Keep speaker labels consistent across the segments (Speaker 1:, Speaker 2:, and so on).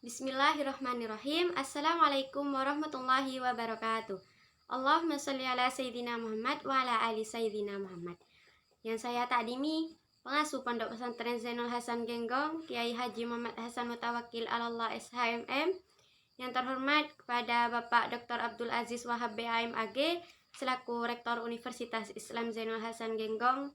Speaker 1: Bismillahirrahmanirrahim. Assalamualaikum warahmatullahi wabarakatuh. Allahumma sholli ala Sayyidina Muhammad wa ala ali Sayyidina Muhammad. Yang saya takdimi, pengasuh Pondok Pesantren Zainul Hasan Genggong, Kiai Haji Muhammad Hasan Mutawakil Allah SHMM. Yang terhormat kepada Bapak Dr. Abdul Aziz Wahab BAMAG selaku Rektor Universitas Islam Zainul Hasan Genggong.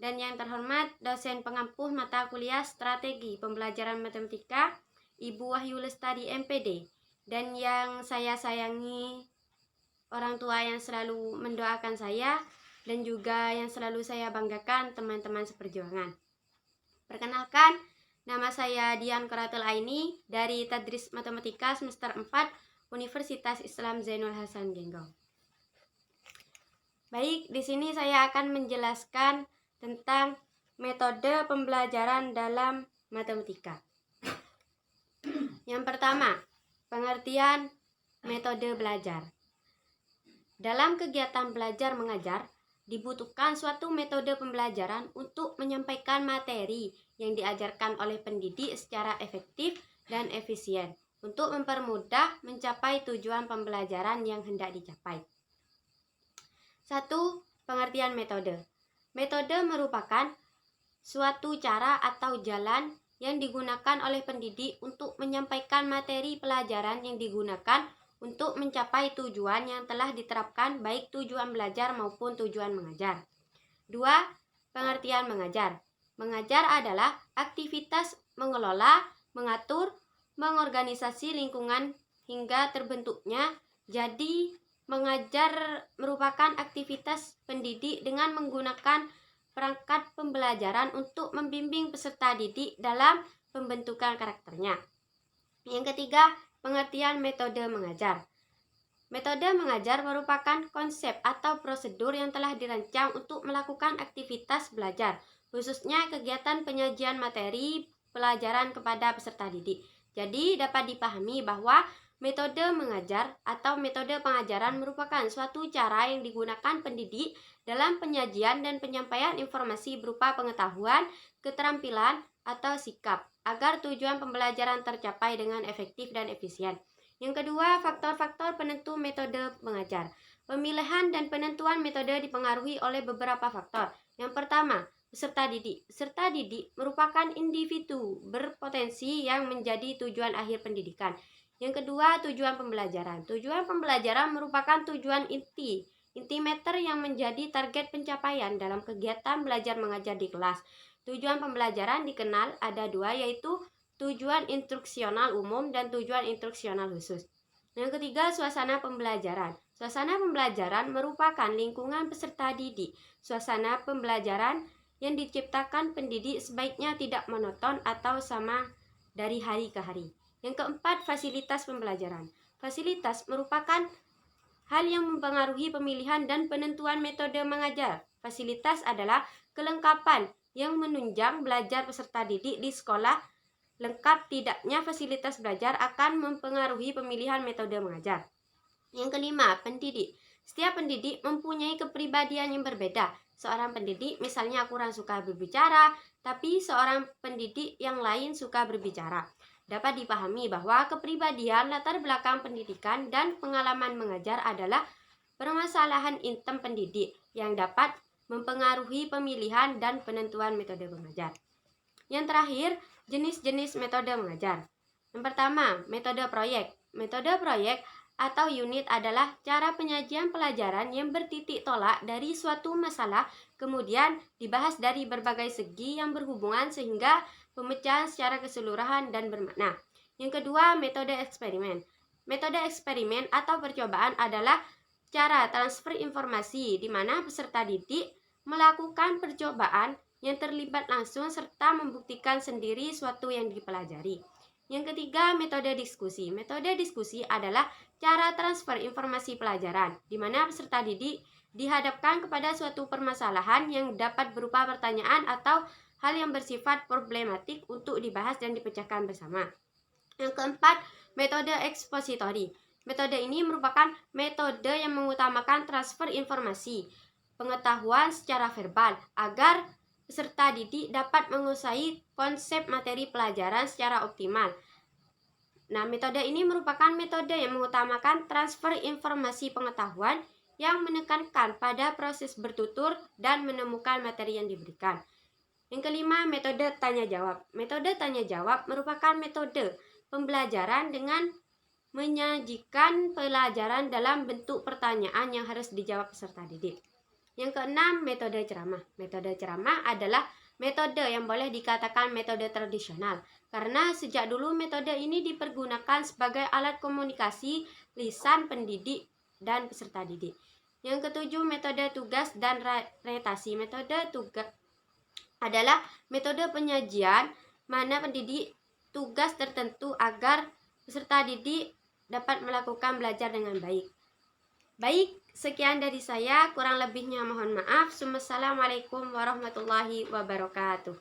Speaker 1: Dan yang terhormat dosen pengampuh mata kuliah Strategi Pembelajaran Matematika Ibu Wahyu Lestari MPD, dan yang saya sayangi orang tua yang selalu mendoakan saya, dan juga yang selalu saya banggakan teman-teman seperjuangan. Perkenalkan, nama saya Dian Quratul Aini dari Tadris Matematika semester 4 Universitas Islam Zainul Hasan Genggong. Baik, di sini saya akan menjelaskan tentang metode pembelajaran dalam matematika. Yang pertama, pengertian metode belajar. Dalam kegiatan belajar mengajar, dibutuhkan suatu metode pembelajaran untuk menyampaikan materi yang diajarkan oleh pendidik secara efektif dan efisien untuk mempermudah mencapai tujuan pembelajaran yang hendak dicapai. 1. Pengertian metode. Metode merupakan suatu cara atau jalan yang digunakan oleh pendidik untuk menyampaikan materi pelajaran yang digunakan untuk mencapai tujuan yang telah diterapkan, baik tujuan belajar maupun tujuan mengajar. 2. Pengertian mengajar. Mengajar adalah aktivitas mengelola, mengatur, mengorganisasi lingkungan hingga terbentuknya. Jadi, mengajar merupakan aktivitas pendidik dengan menggunakan perangkat pembelajaran untuk membimbing peserta didik dalam pembentukan karakternya. Yang ketiga, pengertian metode mengajar. Metode mengajar merupakan konsep atau prosedur yang telah dirancang untuk melakukan aktivitas belajar, khususnya kegiatan penyajian materi pelajaran kepada peserta didik. Jadi, dapat dipahami bahwa metode mengajar atau metode pengajaran merupakan suatu cara yang digunakan pendidik dalam penyajian dan penyampaian informasi berupa pengetahuan, keterampilan, atau sikap, agar tujuan pembelajaran tercapai dengan efektif dan efisien. Yang kedua, faktor-faktor penentu metode mengajar. Pemilihan dan penentuan metode dipengaruhi oleh beberapa faktor. Yang pertama, peserta didik. Peserta didik merupakan individu berpotensi yang menjadi tujuan akhir pendidikan. Yang kedua, tujuan pembelajaran. Tujuan pembelajaran merupakan tujuan intimeter yang menjadi target pencapaian dalam kegiatan belajar mengajar di kelas. Tujuan pembelajaran dikenal ada dua, yaitu tujuan instruksional umum dan tujuan instruksional khusus. Yang ketiga, suasana pembelajaran. Suasana pembelajaran merupakan lingkungan peserta didik. Suasana pembelajaran yang diciptakan pendidik sebaiknya tidak monoton atau sama dari hari ke hari. Yang keempat, fasilitas pembelajaran. Fasilitas merupakan hal yang mempengaruhi pemilihan dan penentuan metode mengajar. Fasilitas adalah kelengkapan yang menunjang belajar peserta didik di sekolah. Lengkap tidaknya fasilitas belajar akan mempengaruhi pemilihan metode mengajar. Yang kelima, pendidik. Setiap pendidik mempunyai kepribadian yang berbeda. Seorang pendidik misalnya kurang suka berbicara, tapi seorang pendidik yang lain suka berbicara. Dapat dipahami bahwa kepribadian, latar belakang pendidikan, dan pengalaman mengajar adalah permasalahan intem pendidik yang dapat mempengaruhi pemilihan dan penentuan metode mengajar. Yang terakhir, jenis-jenis metode mengajar. Yang pertama, metode proyek. Metode proyek atau unit adalah cara penyajian pelajaran yang bertitik tolak dari suatu masalah, kemudian dibahas dari berbagai segi yang berhubungan sehingga pemecahan secara keseluruhan dan bermakna. Yang kedua, metode eksperimen. Metode eksperimen atau percobaan adalah cara transfer informasi di mana peserta didik melakukan percobaan yang terlibat langsung serta membuktikan sendiri suatu yang dipelajari. Yang ketiga, metode diskusi. Metode diskusi adalah cara transfer informasi pelajaran di mana peserta didik dihadapkan kepada suatu permasalahan yang dapat berupa pertanyaan atau hal yang bersifat problematik untuk dibahas dan dipecahkan bersama. Yang keempat, metode ekspositori. Metode ini merupakan metode yang mengutamakan transfer informasi, pengetahuan secara verbal agar peserta didik dapat menguasai konsep materi pelajaran secara optimal. Nah, metode ini merupakan metode yang mengutamakan transfer informasi pengetahuan yang menekankan pada proses bertutur dan menemukan materi yang diberikan. Yang kelima, metode tanya-jawab. Metode tanya-jawab merupakan metode pembelajaran dengan menyajikan pelajaran dalam bentuk pertanyaan yang harus dijawab peserta didik. Yang keenam, metode ceramah. Metode ceramah adalah metode yang boleh dikatakan metode tradisional, karena sejak dulu metode ini dipergunakan sebagai alat komunikasi lisan pendidik dan peserta didik. Yang ketujuh, metode tugas dan retasi. Metode tugas adalah metode penyajian mana pendidik tugas tertentu agar peserta didik dapat melakukan belajar dengan baik. Baik, sekian dari saya, kurang lebihnya mohon maaf. Wassalamualaikum warahmatullahi wabarakatuh.